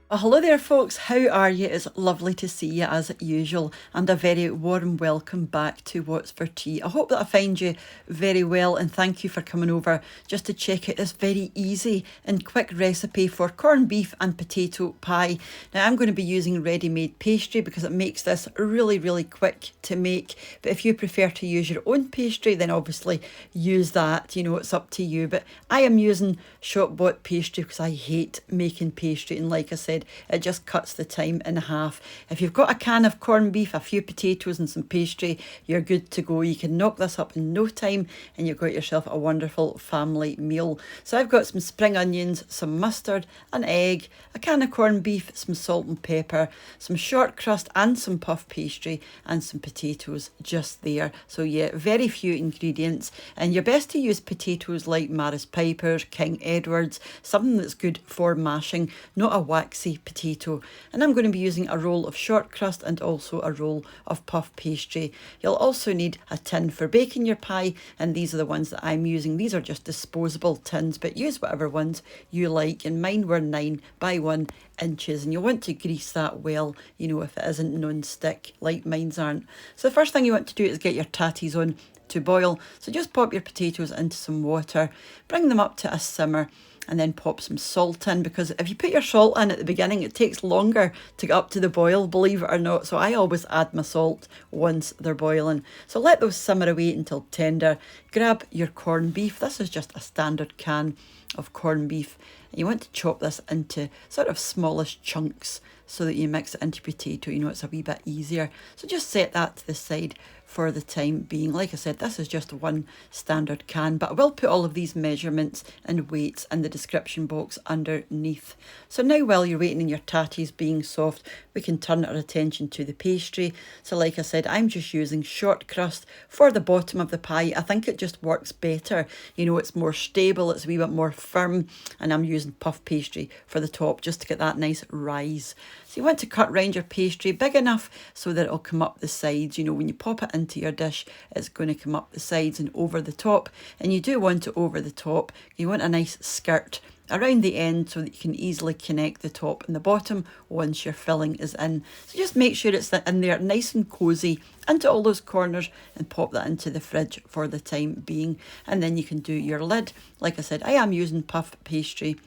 Well, hello there, folks. How are you? It's lovely to see you as usual, and a very warm welcome back to What's for Tea. I hope that I find you very well, and thank you for coming over just to check out this very easy and quick recipe for corned beef and potato pie. Now, I'm going to be using ready-made pastry because it makes this really, really quick to make. But if you prefer to use your own pastry, then obviously use that. It's up to you. But I am using shop-bought pastry because I hate making pastry, and like I said, it just cuts the time in half. If you've got a can of corned beef, a few potatoes and some pastry, you're good to go. You can knock this up in no time and you've got yourself a wonderful family meal. So I've got some spring onions, some mustard, an egg, a can of corned beef, some salt and pepper, some short crust and some puff pastry, and some potatoes just there. So yeah, very few ingredients, and you're best to use potatoes like Maris Piper's, King Edward's, something that's good for mashing, not a waxy potato. And I'm going to be using a roll of short crust and also a roll of puff pastry. You'll also need a tin for baking your pie, and these are the ones that I'm using. These are just disposable tins, but use whatever ones you like, and mine were 9 by 1 inches, and you'll want to grease that well, if it isn't non-stick like mine's aren't. So the first thing you want to do is get your tatties on to boil. So just pop your potatoes into some water, bring them up to a simmer, and then pop some salt in, because if you put your salt in at the beginning, it takes longer to get up to the boil, believe it or not. So I always add my salt once they're boiling. So let those simmer away until tender. Grab your corned beef. This is just a standard can of corned beef. And you want to chop this into sort of smallish chunks so that you mix it into potato. It's a wee bit easier. So just set that to the side for the time being. Like I said, this is just one standard can, but I will put all of these measurements and weights in the description box underneath. So now, while you're waiting on your tatties being soft, we can turn our attention to the pastry. So like I said, I'm just using short crust for the bottom of the pie. I think it just works better. It's more stable, it's a wee bit more firm, and I'm using puff pastry for the top just to get that nice rise. So you want to cut round your pastry big enough so that it'll come up the sides. When you pop it into your dish, it's going to come up the sides and over the top. And you do want it over the top. You want a nice skirt around the end so that you can easily connect the top and the bottom once your filling is in. So just make sure it's in there nice and cosy into all those corners, and pop that into the fridge for the time being. And then you can do your lid. Like I said, I am using puff pastry.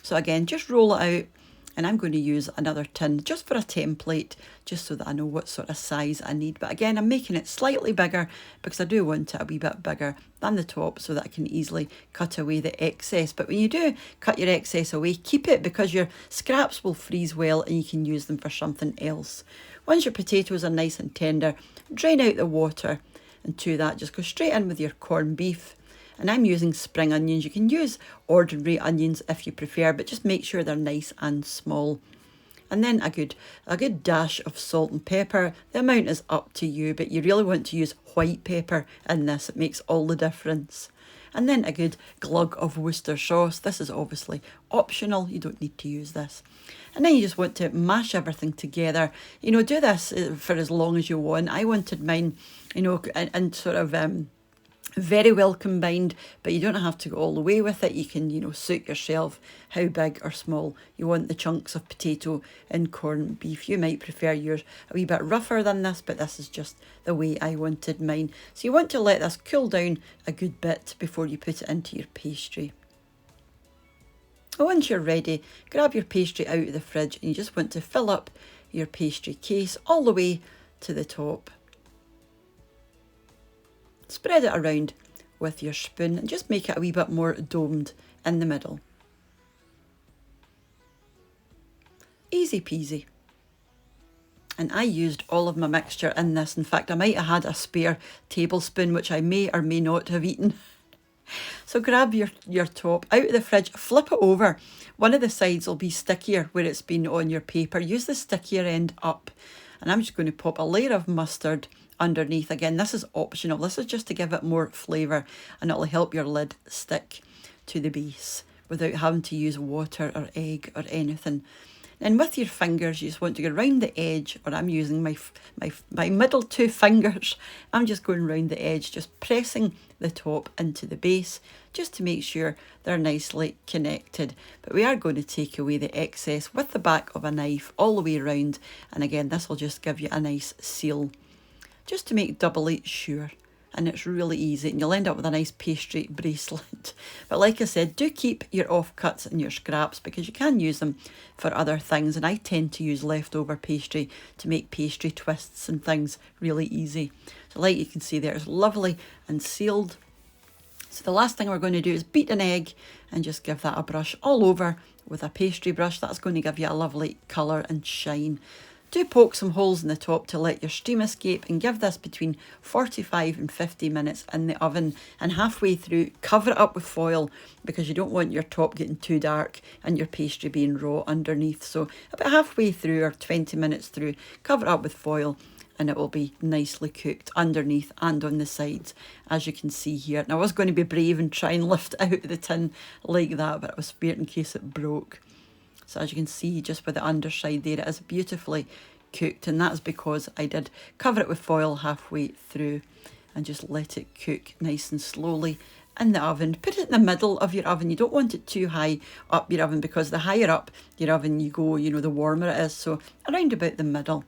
So again, just roll it out. And I'm going to use another tin just for a template, just so that I know what sort of size I need. But again, I'm making it slightly bigger because I do want it a wee bit bigger than the top so that I can easily cut away the excess. But when you do cut your excess away, keep it, because your scraps will freeze well and you can use them for something else. Once your potatoes are nice and tender, drain out the water, and to that, just go straight in with your corned beef. And I'm using spring onions. You can use ordinary onions if you prefer, but just make sure they're nice and small. And then a good dash of salt and pepper. The amount is up to you, but you really want to use white pepper in this. It makes all the difference. And then a good glug of Worcestershire sauce. This is obviously optional. You don't need to use this. And then you just want to mash everything together. Do this for as long as you want. I wanted mine, and sort of very well combined, but you don't have to go all the way with it. You can, suit yourself how big or small you want the chunks of potato and corned beef. You might prefer yours a wee bit rougher than this, but this is just the way I wanted mine. So you want to let this cool down a good bit before you put it into your pastry. Once you're ready, grab your pastry out of the fridge, and you just want to fill up your pastry case all the way to the top. Spread it around with your spoon and just make it a wee bit more domed in the middle. Easy peasy. And I used all of my mixture in this. In fact, I might have had a spare tablespoon, which I may or may not have eaten. So grab your top out of the fridge, flip it over. One of the sides will be stickier where it's been on your paper. Use the stickier end up. And I'm just going to pop a layer of mustard underneath. Again, this is optional. This is just to give it more flavour, and it'll help your lid stick to the base without having to use water or egg or anything. And with your fingers, you just want to go round the edge, or I'm using my middle two fingers. I'm just going round the edge, just pressing the top into the base, just to make sure they're nicely connected. But we are going to take away the excess with the back of a knife all the way around. And again, this will just give you a nice seal, just to make doubly sure. And it's really easy, and you'll end up with a nice pastry bracelet. But like I said, do keep your offcuts and your scraps, because you can use them for other things, and I tend to use leftover pastry to make pastry twists and things really easy. So like you can see there, it's lovely and sealed. So the last thing we're going to do is beat an egg and just give that a brush all over with a pastry brush. That's going to give you a lovely colour and shine. Do poke some holes in the top to let your steam escape, and give this between 45 and 50 minutes in the oven. And halfway through, cover it up with foil, because you don't want your top getting too dark and your pastry being raw underneath. So about halfway through, or 20 minutes through, cover it up with foil, and it will be nicely cooked underneath and on the sides, as you can see here. Now I was going to be brave and try and lift it out of the tin like that, but I was scared in case it broke. So as you can see, just with the underside there, it is beautifully cooked, and that's because I did cover it with foil halfway through and just let it cook nice and slowly in the oven. Put it in the middle of your oven. You don't want it too high up your oven, because the higher up your oven you go, you know, the warmer it is. So around about the middle.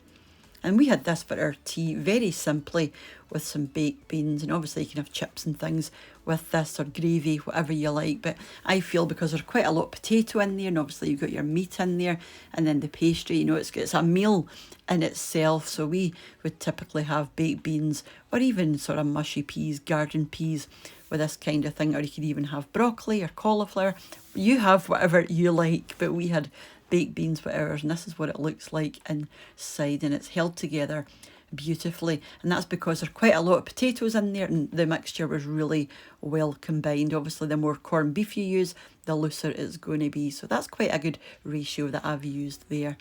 And we had this for our tea very simply, with some baked beans, and obviously you can have chips and things with this, or gravy, whatever you like. But I feel, because there's quite a lot of potato in there, and obviously you've got your meat in there, and then the pastry, you know, it's a meal in itself. So we would typically have baked beans, or even sort of mushy peas, garden peas, with this kind of thing. Or you could even have broccoli or cauliflower. You have whatever you like, but we had baked beans with ours, and this is what it looks like inside, and it's held together beautifully. And that's because there's quite a lot of potatoes in there, and the mixture was really well combined. Obviously the more corned beef you use, the looser it's going to be. So that's quite a good ratio that I've used there.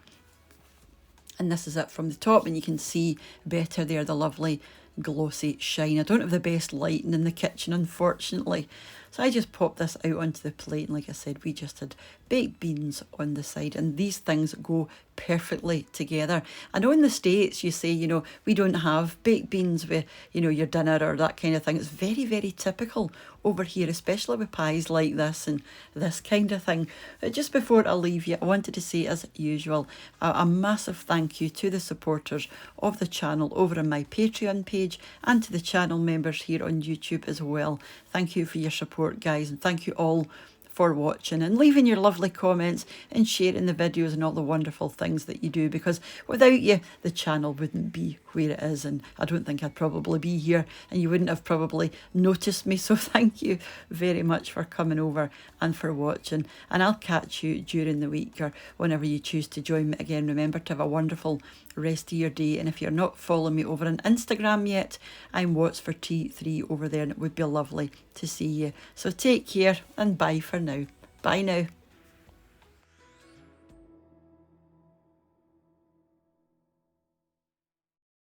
And this is it from the top, and you can see better there the lovely glossy shine. I don't have the best lighting in the kitchen, unfortunately, so I just popped this out onto the plate, and like I said, we just had baked beans on the side, and these things go perfectly together. I know in the States you say, you know, we don't have baked beans with, you know, your dinner or that kind of thing. It's very, very typical over here, especially with pies like this and this kind of thing. But just before I leave you, I wanted to say, as usual, a massive thank you to the supporters of the channel over on my Patreon page, and to the channel members here on YouTube as well. Thank you for your support, guys, and thank you all for watching and leaving your lovely comments and sharing the videos and all the wonderful things that you do, because without you the channel wouldn't be where it is, and I don't think I'd probably be here, and you wouldn't have probably noticed me. So thank you very much for coming over and for watching, and I'll catch you during the week or whenever you choose to join me again. Remember to have a wonderful rest of your day, and if you're not following me over on Instagram yet, I'm askwhatsfortea3 over there, and it would be lovely to see you. So take care, and bye for now. Bye now.